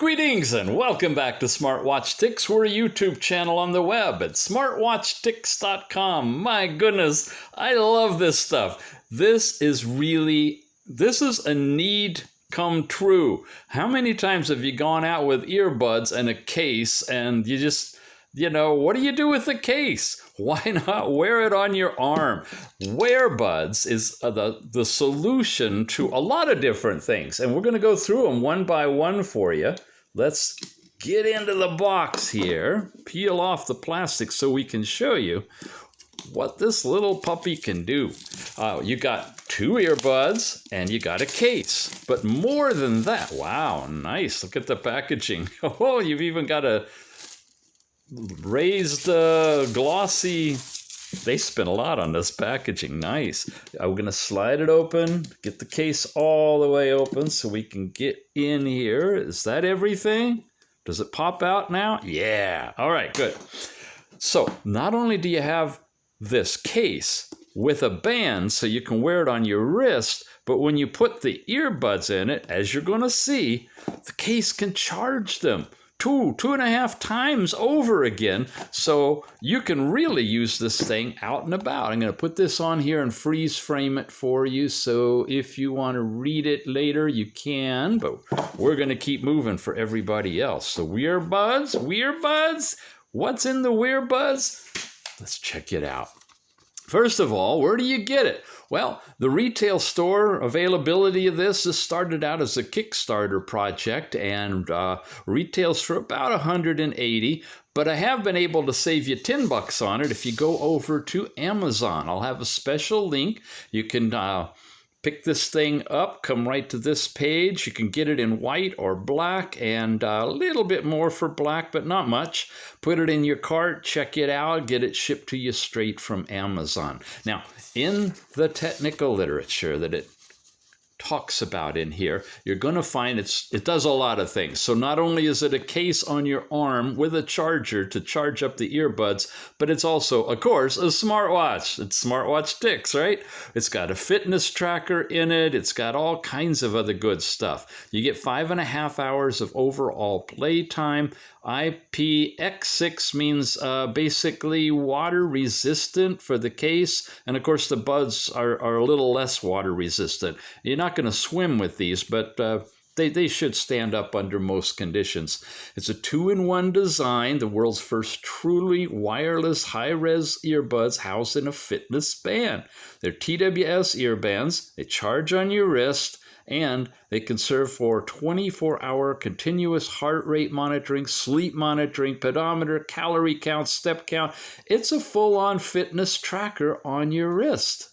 Greetings and welcome back to Smartwatch Ticks. We're a YouTube channel on the web at smartwatchticks.com. My goodness, I love this stuff. This is a need come true. How many times have you gone out with earbuds and a case and you just, what do you do with the case? Why not wear it on your arm? Wearbuds is the solution to a lot of different things, and we're going to go through them one by one for you. Let's get into the box here, peel off the plastic so we can show you what this little puppy can do. You got two earbuds and you got a case, but more than that, wow, nice. Look at the packaging. Oh, you've even got a raised glossy. They spent a lot on this packaging. Nice. I'm going to slide it open, get the case all the way open so we can get in here. Is that everything? Does it pop out now? Yeah. All right, good. So not only do you have this case with a band so you can wear it on your wrist, but when you put the earbuds in it, as you're going to see, the case can charge them 2.5 times over again, so you can really use this thing out and about. I'm going to put this on here and freeze frame it for you, so if you want to read it later, you can, but we're going to keep moving for everybody else. So Wearbuds, what's in the Wearbuds? Let's check it out. First of all, where do you get it? Well, the retail store availability of this started out as a Kickstarter project and retails for about $180, but I have been able to save you $10 on it if you go over to Amazon. I'll have a special link. You can pick this thing up, come right to this page. You can get it in white or black and a little bit more for black, but not much. Put it in your cart, check it out, get it shipped to you straight from Amazon. Now, in the technical literature that it talks about in here, you're going to find it does a lot of things. So not only is it a case on your arm with a charger to charge up the earbuds, but it's also, of course, a smartwatch. It's Smartwatch Ticks, right? It's got a fitness tracker in it. It's got all kinds of other good stuff. You get 5.5 hours of overall play time. IPX6 means basically water resistant for the case, and of course the buds are a little less water resistant. You're not going to swim with these, but they should stand up under most conditions. It's a 2-in-1 design, the world's first truly wireless high-res earbuds housed in a fitness band. They're TWS earbands. They charge on your wrist, and they can serve for 24-hour continuous heart rate monitoring, sleep monitoring, pedometer, calorie count, step count. It's a full-on fitness tracker on your wrist.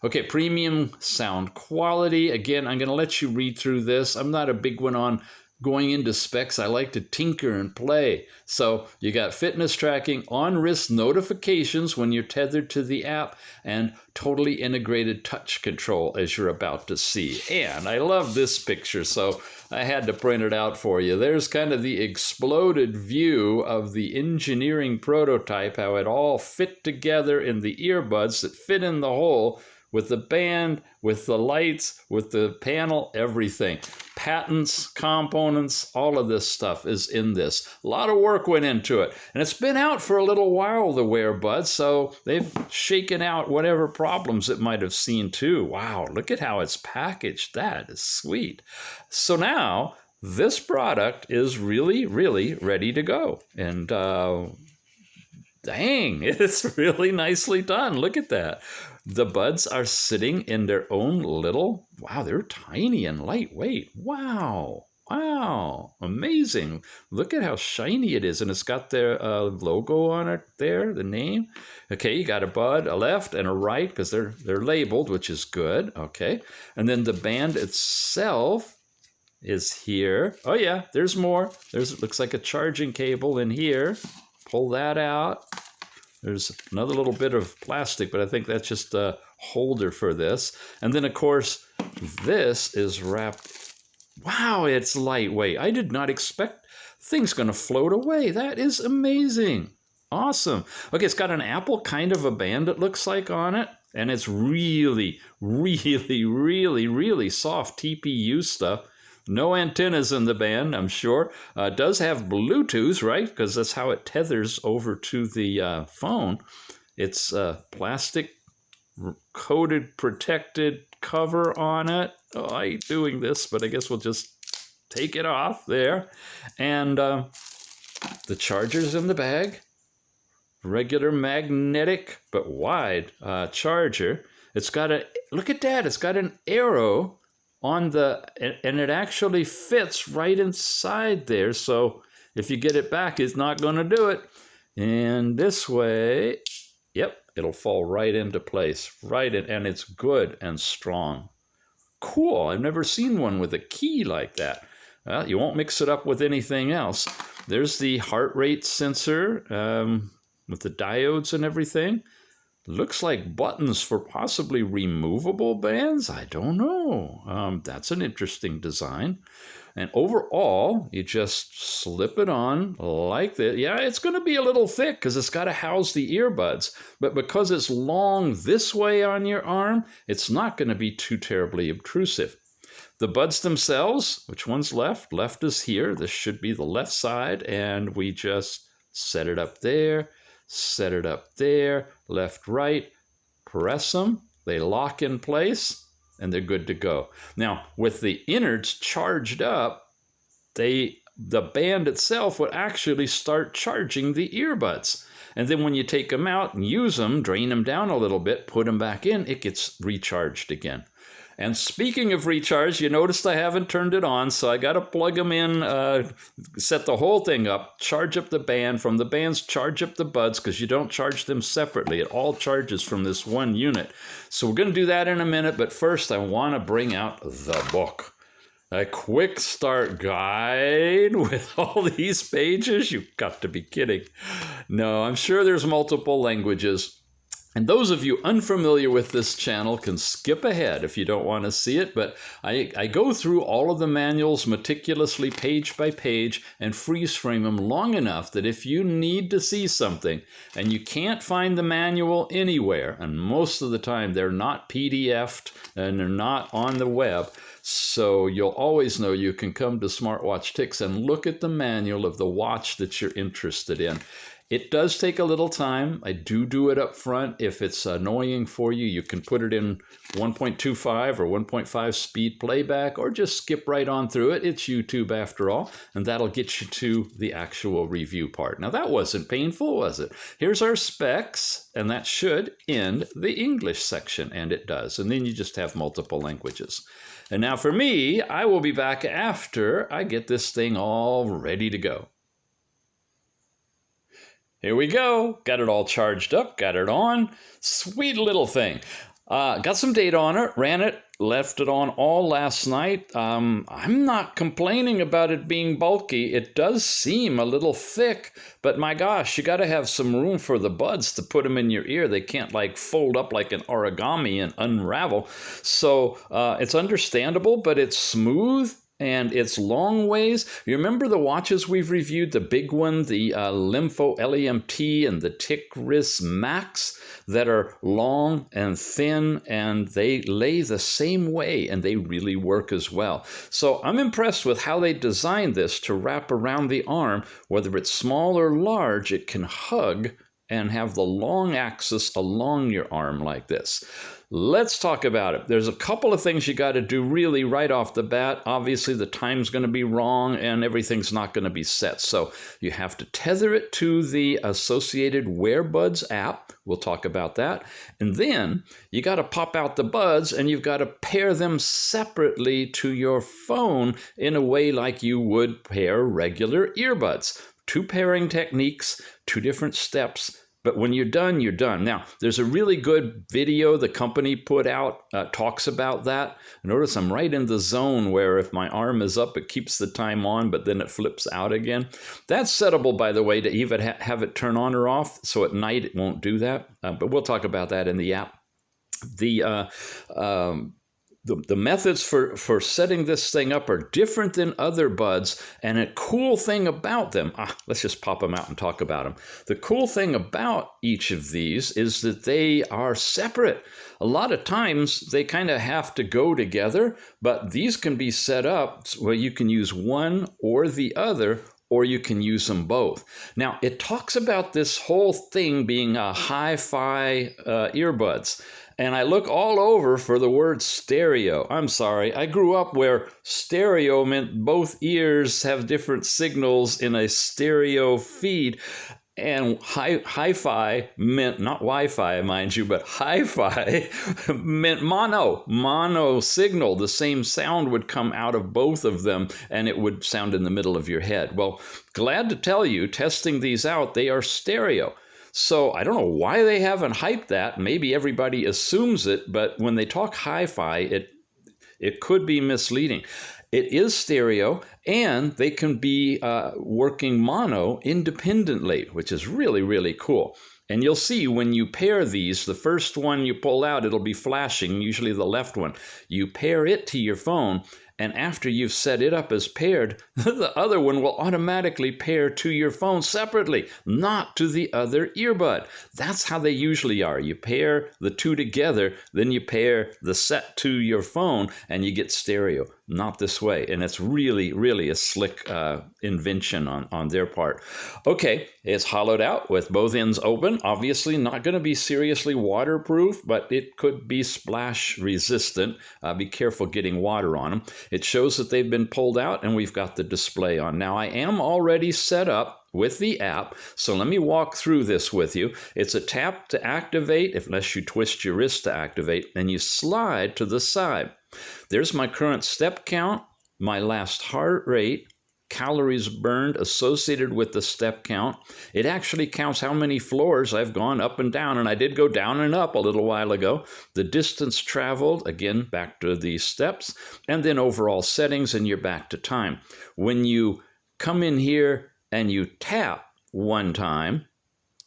Okay, premium sound quality. Again, I'm going to let you read through this. I'm not a big one on going into specs. I like to tinker and play. So you got fitness tracking, on-wrist notifications when you're tethered to the app, and totally integrated touch control, as you're about to see. And I love this picture, so I had to print it out for you. There's kind of the exploded view of the engineering prototype, how it all fit together in the earbuds that fit in the hole, with the band, with the lights, with the panel, everything. Patents, components, all of this stuff is in this. A lot of work went into it. And it's been out for a little while, the Wearbuds, so they've shaken out whatever problems it might have seen too. Wow, look at how it's packaged. That is sweet. So now, this product is really, really ready to go. And dang, it's really nicely done. Look at that. The buds are sitting in their own little, wow, they're tiny and lightweight. Wow, amazing. Look at how shiny it is. And it's got their logo on it there, the name. Okay, you got a bud, a left and a right, because they're labeled, which is good. Okay, and then the band itself is here. Oh yeah, there's more. Looks like a charging cable in here. Pull that out. There's another little bit of plastic, but I think that's just a holder for this. And then, of course, this is wrapped. Wow, it's lightweight. I did not expect things going to float away. That is amazing. Awesome. Okay, it's got an Apple kind of a band, it looks like, on it. And it's really, really, really, really soft TPU stuff. No antennas in the band, I'm sure. It does have Bluetooth, right? Because that's how it tethers over to the phone. It's plastic coated, protected cover on it. Oh, I hate doing this, but I guess we'll just take it off there. And the charger's in the bag. Regular magnetic, but wide charger. It's got a, look at that, it's got an arrow on the, and it actually fits right inside there. So if you get it back, it's not going to do it. And this way, yep, it'll fall right into place, right in, and it's good and strong. Cool, I've never seen one with a key like that. Well, you won't mix it up with anything else. There's the heart rate sensor with the diodes and everything. Looks like buttons for possibly removable bands. I don't know. That's an interesting design. And overall, you just slip it on like this. Yeah, it's going to be a little thick because it's got to house the earbuds. But because it's long this way on your arm, it's not going to be too terribly obtrusive. The buds themselves, which one's left? Left is here. This should be the left side. And we just set it up there, set it up there, left, right, press them. They lock in place. And they're good to go. Now, with the innards charged up, the band itself would actually start charging the earbuds. And then when you take them out and use them, drain them down a little bit, put them back in, it gets recharged again. And speaking of recharge, you noticed I haven't turned it on, so I got to plug them in, set the whole thing up, charge up the band. From the bands, charge up the buds, because you don't charge them separately. It all charges from this one unit. So we're going to do that in a minute, but first I want to bring out the book. A quick start guide with all these pages? You've got to be kidding. No, I'm sure there's multiple languages. And those of you unfamiliar with this channel can skip ahead if you don't want to see it, but I go through all of the manuals meticulously page by page and freeze frame them long enough that if you need to see something and you can't find the manual anywhere, and most of the time they're not PDF'd and they're not on the web, so you'll always know you can come to Smartwatch Tics and look at the manual of the watch that you're interested in. It does take a little time. I do it up front. If it's annoying for you, you can put it in 1.25 or 1.5 speed playback, or just skip right on through it. It's YouTube after all, and that'll get you to the actual review part. Now that wasn't painful, was it? Here's our specs, and that should end the English section, and it does. And then you just have multiple languages. And now for me, I will be back after I get this thing all ready to go. Here we go. Got it all charged up. Got it on. Sweet little thing. Got some data on it. Ran it. Left it on all last night. I'm not complaining about it being bulky. It does seem a little thick, but my gosh, you got to have some room for the buds to put them in your ear. They can't like fold up like an origami and unravel. So it's understandable, but it's smooth. And it's long ways. You remember the watches we've reviewed, the big one, the Lympho LEMT and the Ticris Max, that are long and thin, and they lay the same way, and they really work as well. So I'm impressed with how they designed this to wrap around the arm. Whether it's small or large, it can hug and have the long axis along your arm like this. Let's talk about it. There's a couple of things you got to do really right off the bat. Obviously, the time's going to be wrong and everything's not going to be set. So you have to tether it to the associated Wearbuds app. We'll talk about that. And then you got to pop out the buds and you've got to pair them separately to your phone in a way like you would pair regular earbuds. Two pairing techniques, two different steps. But when you're done, you're done. Now, there's a really good video the company put out, talks about that. Notice I'm right in the zone where if my arm is up, it keeps the time on, but then it flips out again. That's settable, by the way, to even have it turn on or off. So at night, it won't do that. But we'll talk about that in the app. The the methods for setting this thing up are different than other buds, and a cool thing about them, let's just pop them out and talk about them. The cool thing about each of these is that they are separate. A lot of times they kind of have to go together, but these can be set up where you can use one or the other, or you can use them both. Now, it talks about this whole thing being a hi-fi earbuds. And I look all over for the word stereo. I'm sorry, I grew up where stereo meant both ears have different signals in a stereo feed. And hi-fi meant, not Wi-Fi, mind you, but hi-fi meant mono signal. The same sound would come out of both of them, and it would sound in the middle of your head. Well, glad to tell you, testing these out, they are stereo. So I don't know why they haven't hyped that. Maybe everybody assumes it, but when they talk hi-fi, it could be misleading. It is stereo, and they can be working mono independently, which is really, really cool. And you'll see when you pair these, the first one you pull out, it'll be flashing, usually the left one. You pair it to your phone, and after you've set it up as paired, the other one will automatically pair to your phone separately, not to the other earbud. That's how they usually are. You pair the two together, then you pair the set to your phone, and you get stereo. Not this way. And it's really, really a slick invention on their part. Okay, it's hollowed out with both ends open. Obviously not going to be seriously waterproof, but it could be splash resistant. Be careful getting water on them. It shows that they've been pulled out, and we've got the display on. Now, I am already set up with the app, so let me walk through this with you. It's a tap to activate, unless you twist your wrist to activate, and you slide to the side. There's my current step count, my last heart rate, calories burned associated with the step count. It actually counts how many floors I've gone up and down, and I did go down and up a little while ago. The distance traveled, again, back to the steps, and then overall settings, and you're back to time. When you come in here and you tap one time,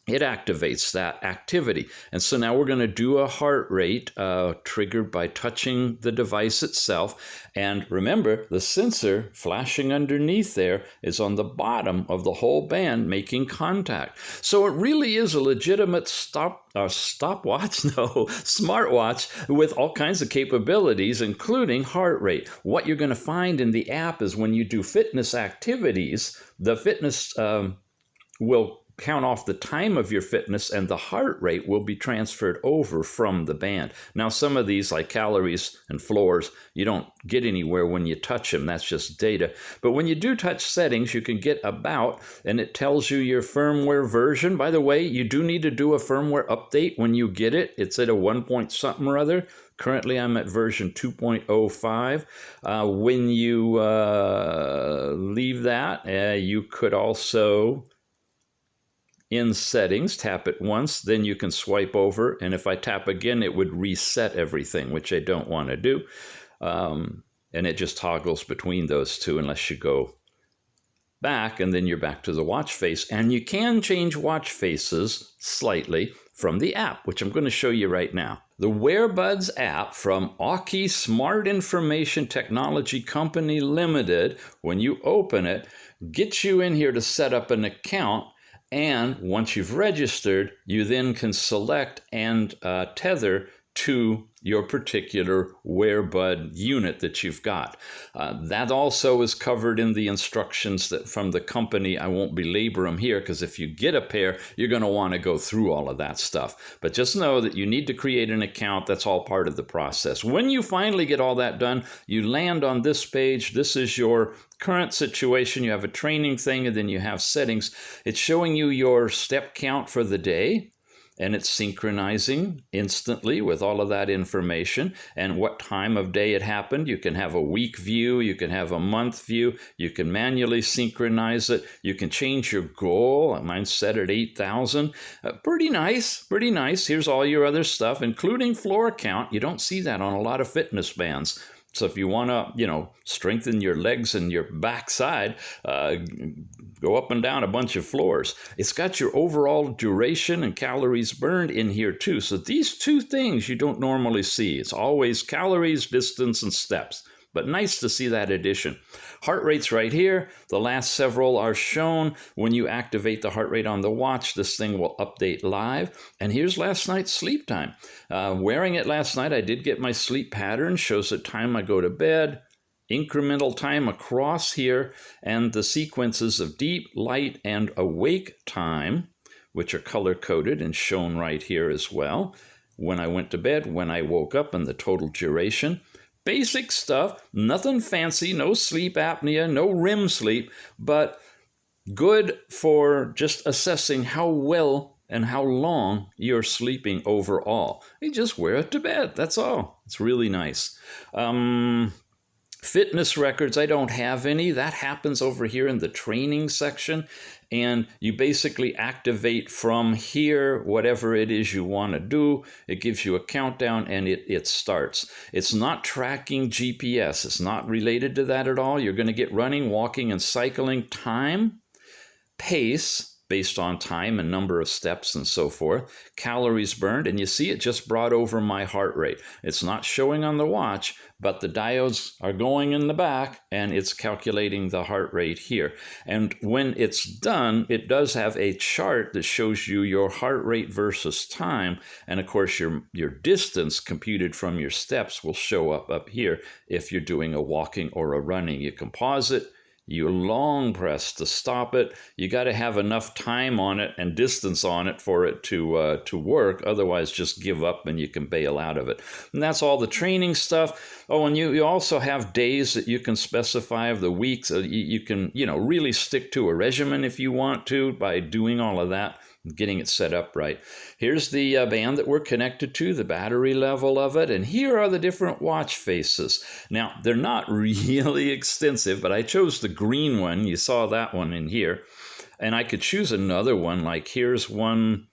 it activates that activity. And so now we're going to do a heart rate triggered by touching the device itself. And remember, the sensor flashing underneath there is on the bottom of the whole band making contact. So it really is a legitimate smartwatch with all kinds of capabilities, including heart rate. What you're going to find in the app is when you do fitness activities, the fitness will count off the time of your fitness, and the heart rate will be transferred over from the band. Now, some of these, like calories and floors, you don't get anywhere when you touch them. That's just data. But when you do touch settings, you can get about, and it tells you your firmware version. By the way, you do need to do a firmware update when you get it. It's at a 1 point something or other. Currently, I'm at version 2.05. When you leave that, you could also, in settings, tap it once, then you can swipe over, and if I tap again, it would reset everything, which I don't want to do. And it just toggles between those two unless you go back, and then you're back to the watch face. And you can change watch faces slightly from the app, which I'm going to show you right now. The Wearbuds app from Aukey Smart Information Technology Company Limited, when you open it, gets you in here to set up an account. And once you've registered, you then can select and tether to your particular Wearbud unit that you've got. That also is covered in the instructions from the company. I won't belabor them here, because if you get a pair, you're going to want to go through all of that stuff. But just know that you need to create an account. That's all part of the process. When you finally get all that done, you land on this page. This is your current situation. You have a training thing, and then you have settings. It's showing you your step count for the day, and it's synchronizing instantly with all of that information and what time of day it happened. You can have a week view, you can have a month view, you can manually synchronize it, you can change your goal. Mine's set at 8,000. Pretty nice, pretty nice. Here's all your other stuff, including floor count. You don't see that on a lot of fitness bands. So if you want to, strengthen your legs and your backside, go up and down a bunch of floors. It's got your overall duration and calories burned in here too. So these two things you don't normally see. It's always calories, distance, and steps. But nice to see that addition. Heart rate's right here. The last several are shown. When you activate the heart rate on the watch, this thing will update live. And here's last night's sleep time. Wearing it last night, I did get my sleep pattern. Shows the time I go to bed, incremental time across here, and the sequences of deep, light, and awake time, which are color-coded and shown right here as well. When I went to bed, when I woke up, and the total duration. Basic stuff, nothing fancy, no sleep apnea, no REM sleep, but good for just assessing how well and how long you're sleeping overall. You just wear it to bed, that's all. It's really nice. Fitness records, I don't have any. That happens over here in the training section. And you basically activate from here whatever it is you want to do. It gives you a countdown and it starts. It's not tracking GPS. It's not related to that at all. You're going to get running, walking, and cycling time, pace, based on time and number of steps and so forth, calories burned, and you see it just brought over my heart rate. It's not showing on the watch, but the diodes are going in the back, and it's calculating the heart rate here. And when it's done, it does have a chart that shows you your heart rate versus time, and of course your distance computed from your steps will show up here if you're doing a walking or a running. You can pause it. You long press to stop it. You got to have enough time on it and distance on it for it to work. Otherwise, just give up and you can bail out of it. And that's all the training stuff. Oh, and you also have days that you can specify of the weeks. You can, really stick to a regimen if you want to by doing all of that. Getting it set up right. Here's the band that we're connected to, the battery level of it, and here are the different watch faces. Now, they're not really extensive, but I chose the green one. You saw that one in here. And I could choose another one, like here's one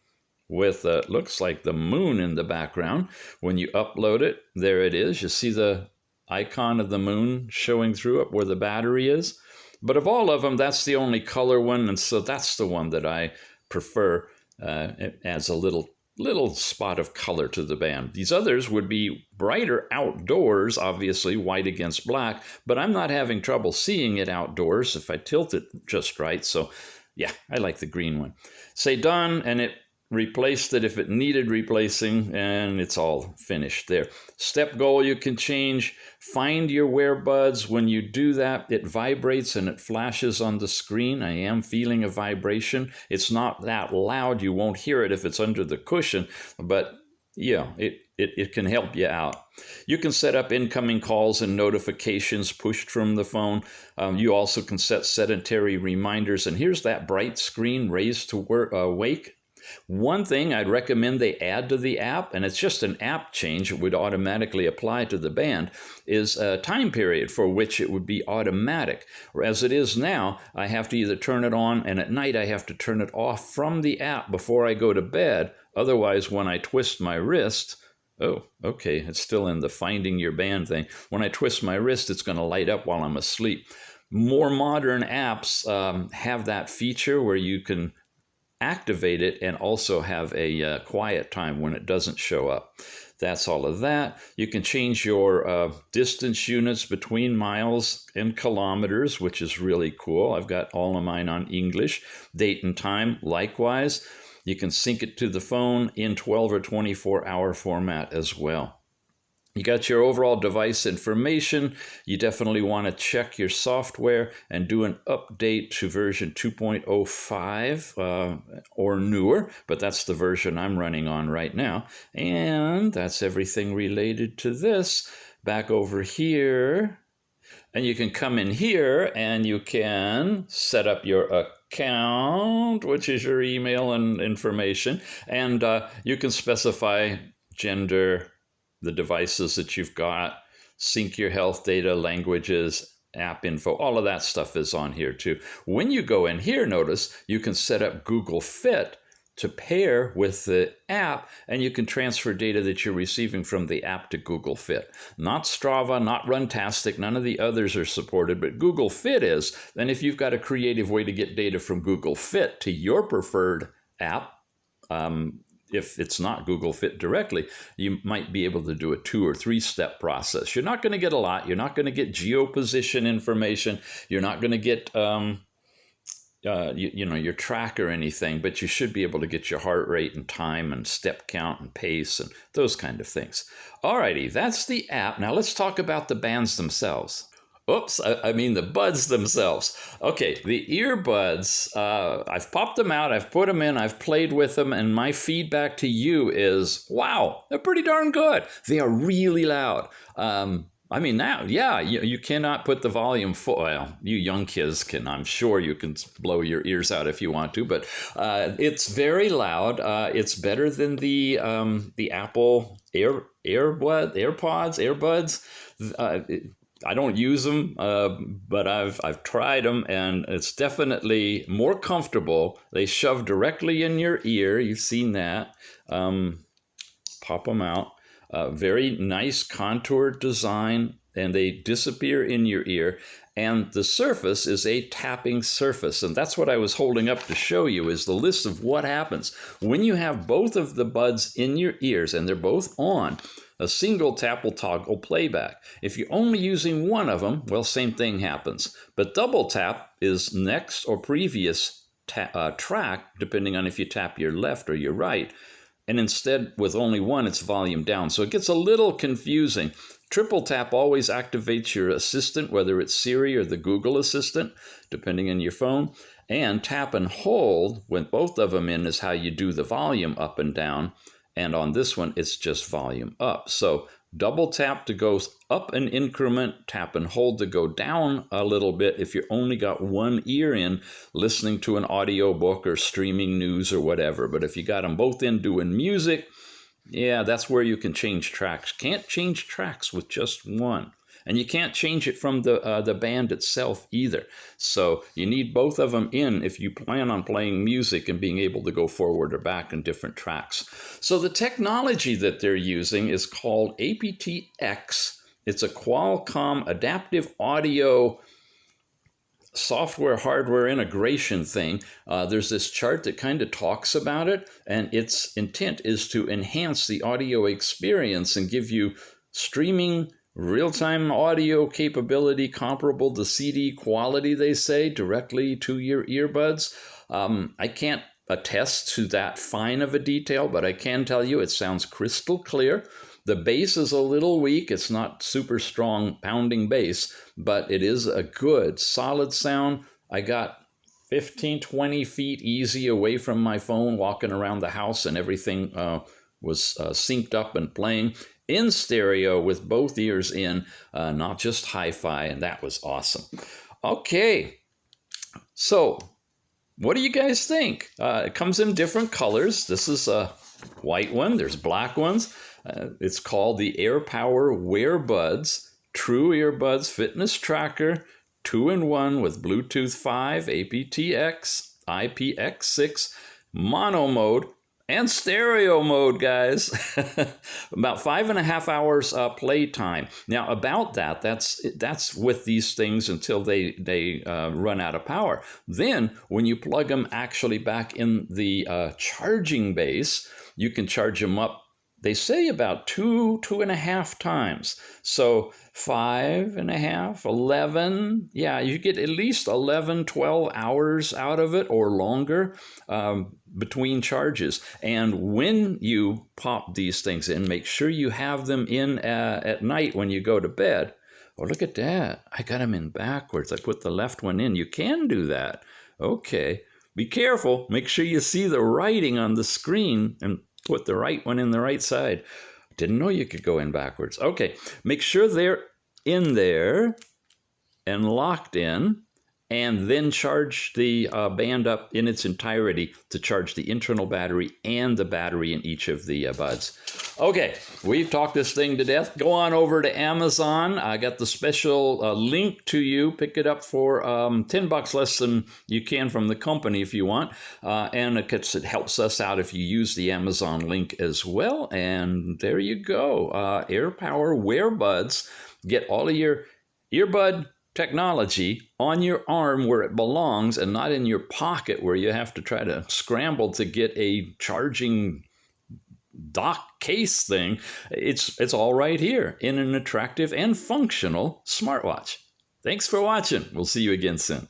with, looks like the moon in the background. When you upload it, there it is. You see the icon of the moon showing through up where the battery is. But of all of them, that's the only color one, and so that's the one that I prefer. It adds a little spot of color to the band. These others would be brighter outdoors, obviously white against black, but I'm not having trouble seeing it outdoors if I tilt it just right. So yeah, I like the green one. Say done, and it replaced it if it needed replacing, and it's all finished there. Step goal you can change. Find your Wearbuds. When you do that, it vibrates and it flashes on the screen. I am feeling a vibration. It's not that loud. You won't hear it if it's under the cushion, but yeah, it can help you out. You can set up incoming calls and notifications pushed from the phone. You also can set sedentary reminders, and here's that bright screen raised to wake. One thing I'd recommend they add to the app, and it's just an app change, it would automatically apply to the band, is a time period for which it would be automatic. As it is now, I have to either turn it on, and at night I have to turn it off from the app before I go to bed. Otherwise, when I twist my wrist, oh, okay, it's still in the finding your band thing. When I twist my wrist, it's going to light up while I'm asleep. More modern apps have that feature where you can activate it and also have a quiet time when it doesn't show up. That's all of that. You can change your distance units between miles and kilometers, which is really cool. I've got all of mine on English. Date and time, likewise. You can sync it to the phone in 12 or 24-hour format as well. You got your overall device information. You definitely want to check your software and do an update to version 2.05 or newer, but that's the version I'm running on right now. And that's everything related to this. Back over here, and you can come in here and you can set up your account, which is your email and information, and you can specify gender, the devices that you've got, sync your health data, languages, app info, all of that stuff is on here too. When you go in here, notice you can set up Google Fit to pair with the app, and you can transfer data that you're receiving from the app to Google Fit. Not Strava, not Runtastic, none of the others are supported, but Google Fit is. And if you've got a creative way to get data from Google Fit to your preferred app, if it's not Google Fit directly, you might be able to do a 2 or 3 step process. You're not going to get a lot. You're not going to get geoposition information. You're not going to get your track or anything, but you should be able to get your heart rate and time and step count and pace and those kind of things. Alrighty, that's the app. Now let's talk about the bands themselves. Oops, I mean the buds themselves. Okay, the earbuds, I've popped them out, I've put them in, I've played with them, and my feedback to you is, wow, they're pretty darn good. They are really loud. I mean, now, yeah, you cannot put the volume full. Well, you young kids can, I'm sure you can blow your ears out if you want to, but it's very loud. It's better than the Apple Earbuds. I don't use them, but I've tried them, and it's definitely more comfortable. They shove directly in your ear. You've seen that. Pop them out. Very nice contoured design, and they disappear in your ear. And the surface is a tapping surface. And that's what I was holding up to show you, is the list of what happens when you have both of the buds in your ears and they're both on. A single tap will toggle playback. If you're only using one of them, well, same thing happens. But double tap is next or previous track, depending on if you tap your left or your right. And instead, with only one, it's volume down. So it gets a little confusing. Triple tap always activates your assistant, whether it's Siri or the Google Assistant, depending on your phone. And tap and hold, when both of them in, is how you do the volume up and down. And on this one, it's just volume up. So double tap to go up an increment, tap and hold to go down a little bit if you only got one ear in, listening to an audio book or streaming news or whatever. But if you got them both in doing music, yeah, that's where you can change tracks. Can't change tracks with just one. And you can't change it from the band itself either. So you need both of them in if you plan on playing music and being able to go forward or back in different tracks. So the technology that they're using is called aptX. It's a Qualcomm adaptive audio software hardware integration thing. There's this chart that kind of talks about it, and its intent is to enhance the audio experience and give you streaming real-time audio capability comparable to CD quality, they say, directly to your earbuds. I can't attest to that fine of a detail, but I can tell you it sounds crystal clear. The bass is a little weak. It's not super strong pounding bass, but it is a good, solid sound. I got 15, 20 feet easy away from my phone, walking around the house, and everything was synced up and playing in stereo with both ears in, not just hi-fi, and that was awesome. Okay, so what do you guys think? It comes in different colors. This is a white one. There's black ones. It's called the AirPower Wearbuds, True Earbuds Fitness Tracker, 2-in-1 with Bluetooth 5, aptX, IPX6, mono mode, and stereo mode, guys. About 5.5 hours play time. Now, about that's with these things until they run out of power. Then, when you plug them actually back in the charging base, you can charge them up, they say, about 2.5 times. So 5.5, 11, yeah, you get at least 11, 12 hours out of it or longer between charges. And when you pop these things in, make sure you have them in at night when you go to bed. Oh, look at that. I got them in backwards. I put the left one in. You can do that. Okay. Be careful. Make sure you see the writing on the screen and put the right one in the right side. Didn't know you could go in backwards. Okay. Make sure they're in there and locked in. and then charge the band up in its entirety to charge the internal battery and the battery in each of the buds. Okay, we've talked this thing to death. Go on over to Amazon. I got the special link to you. Pick it up for $10 less than you can from the company if you want. And it helps us out if you use the Amazon link as well. And there you go. AirPower Wearbuds. Get all of your earbud technology on your arm where it belongs and not in your pocket where you have to try to scramble to get a charging dock case thing. It's all right here in an attractive and functional smartwatch. Thanks for watching. We'll see you again soon.